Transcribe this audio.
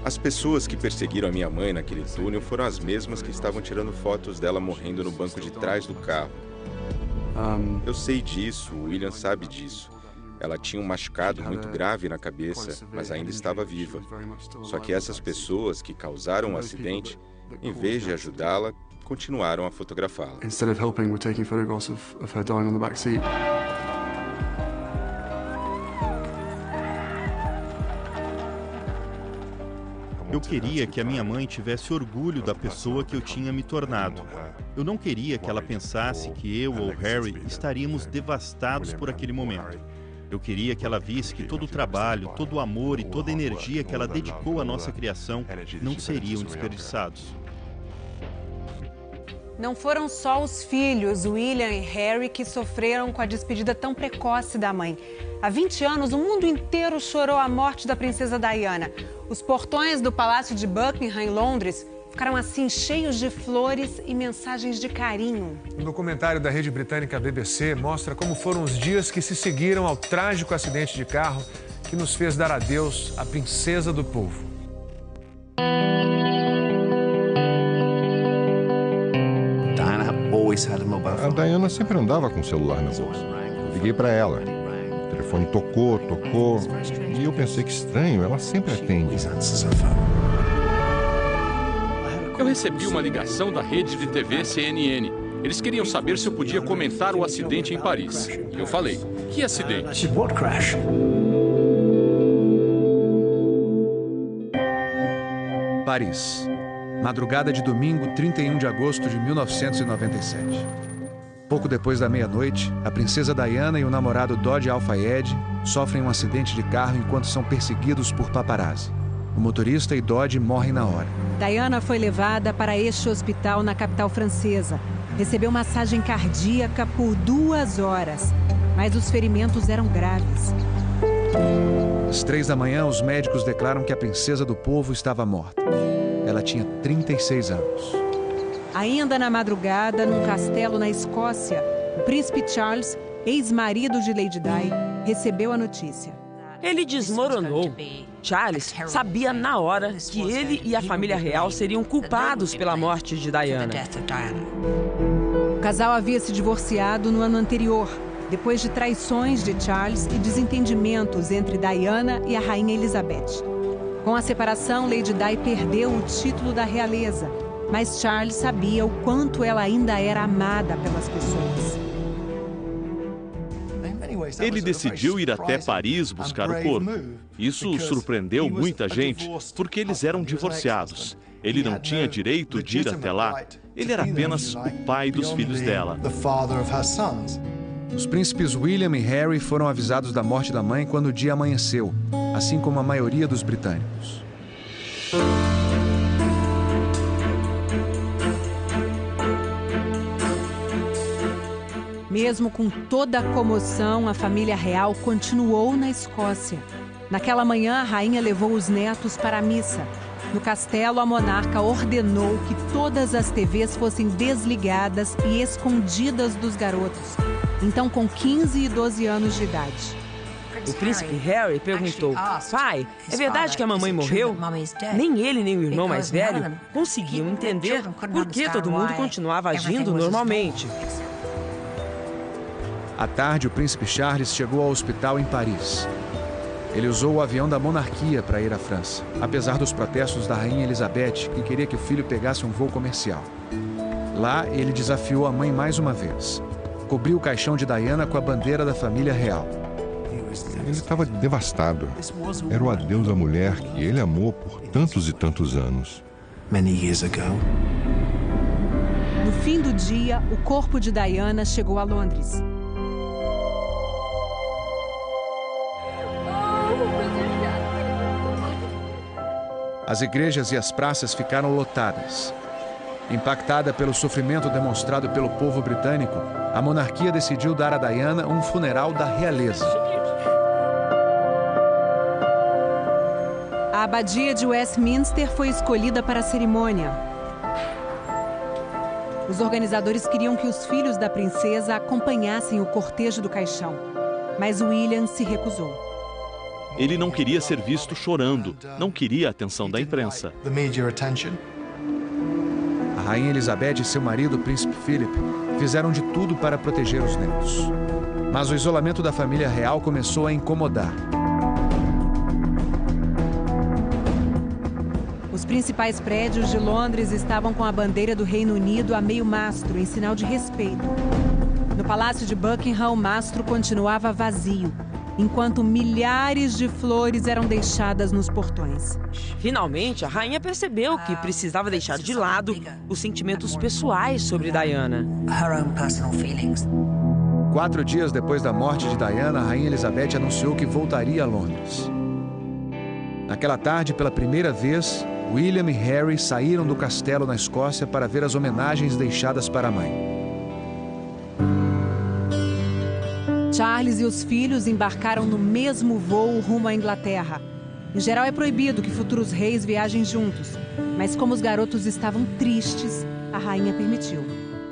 As pessoas que perseguiram a minha mãe naquele túnel foram as mesmas que estavam tirando fotos dela morrendo no banco de trás do carro. Eu sei disso, o William sabe disso. Ela tinha um machucado muito grave na cabeça, mas ainda estava viva. Só que essas pessoas que causaram o acidente, em vez de ajudá-la, continuaram a fotografá-la. Eu queria que a minha mãe tivesse orgulho da pessoa que eu tinha me tornado. Eu não queria que ela pensasse que eu ou Harry estaríamos devastados por aquele momento. Eu queria que ela visse que todo o trabalho, todo o amor e toda a energia que ela dedicou à nossa criação não seriam desperdiçados. Não foram só os filhos, William e Harry, que sofreram com a despedida tão precoce da mãe. Há 20 anos, o mundo inteiro chorou a morte da princesa Diana. Os portões do Palácio de Buckingham, em Londres, ficaram assim cheios de flores e mensagens de carinho. Um documentário da rede britânica BBC mostra como foram os dias que se seguiram ao trágico acidente de carro que nos fez dar adeus à princesa do povo. A Diana sempre andava com o celular na bolsa. Liguei para ela. O telefone tocou, e eu pensei que estranho, ela sempre atende. Eu recebi uma ligação da rede de TV CNN. Eles queriam saber se eu podia comentar o acidente em Paris. Eu falei, que acidente? Paris. Madrugada de domingo, 31 de agosto de 1997. Pouco depois da meia-noite, a princesa Diana e o namorado Dodi Al-Fayed sofrem um acidente de carro enquanto são perseguidos por paparazzi. O motorista e Dodi morrem na hora. Diana foi levada para este hospital na capital francesa. Recebeu massagem cardíaca por 2 horas, mas os ferimentos eram graves. Às 3 da manhã, os médicos declaram que a princesa do povo estava morta. Ela tinha 36 anos. Ainda na madrugada, num castelo na Escócia, o príncipe Charles, ex-marido de Lady Di, recebeu a notícia. Ele desmoronou. Charles sabia na hora que ele e a família real seriam culpados pela morte de Diana. O casal havia se divorciado no ano anterior, depois de traições de Charles e desentendimentos entre Diana e a rainha Elizabeth. Com a separação, Lady Di perdeu o título da realeza, mas Charles sabia o quanto ela ainda era amada pelas pessoas. Ele decidiu ir até Paris buscar o corpo. Isso surpreendeu muita gente, porque eles eram divorciados. Ele não tinha direito de ir até lá. Ele era apenas o pai dos filhos dela. Os príncipes William e Harry foram avisados da morte da mãe quando o dia amanheceu, assim como a maioria dos britânicos. Mesmo com toda a comoção, a família real continuou na Escócia. Naquela manhã, a rainha levou os netos para a missa. No castelo, a monarca ordenou que todas as TVs fossem desligadas e escondidas dos garotos. Então, com 15 e 12 anos de idade. O príncipe Harry perguntou, pai, é verdade que a mamãe morreu? Nem ele nem o irmão mais velho conseguiam entender por que todo mundo continuava agindo normalmente. À tarde, o príncipe Charles chegou ao hospital em Paris. Ele usou o avião da monarquia para ir à França, apesar dos protestos da rainha Elizabeth, que queria que o filho pegasse um voo comercial. Lá, ele desafiou a mãe mais uma vez. Cobriu o caixão de Diana com a bandeira da família real. Ele estava devastado. Era o adeus à mulher que ele amou por tantos e tantos anos. No fim do dia, o corpo de Diana chegou a Londres. As igrejas e as praças ficaram lotadas. Impactada pelo sofrimento demonstrado pelo povo britânico, a monarquia decidiu dar a Diana um funeral da realeza. A abadia de Westminster foi escolhida para a cerimônia. Os organizadores queriam que os filhos da princesa acompanhassem o cortejo do caixão, mas William se recusou. Ele não queria ser visto chorando, não queria a atenção da imprensa. A Rainha Elizabeth e seu marido, o príncipe Philip, fizeram de tudo para proteger os netos. Mas o isolamento da família real começou a incomodar. Os principais prédios de Londres estavam com a bandeira do Reino Unido a meio mastro, em sinal de respeito. No Palácio de Buckingham, o mastro continuava vazio, enquanto milhares de flores eram deixadas nos portões. Finalmente, a rainha percebeu que precisava deixar de lado os sentimentos pessoais sobre Diana. 4 dias depois da morte de Diana, a Rainha Elizabeth anunciou que voltaria a Londres. Naquela tarde, pela primeira vez, William e Harry saíram do castelo na Escócia para ver as homenagens deixadas para a mãe. Charles e os filhos embarcaram no mesmo voo rumo à Inglaterra. Em geral, é proibido que futuros reis viajem juntos, mas como os garotos estavam tristes, a rainha permitiu.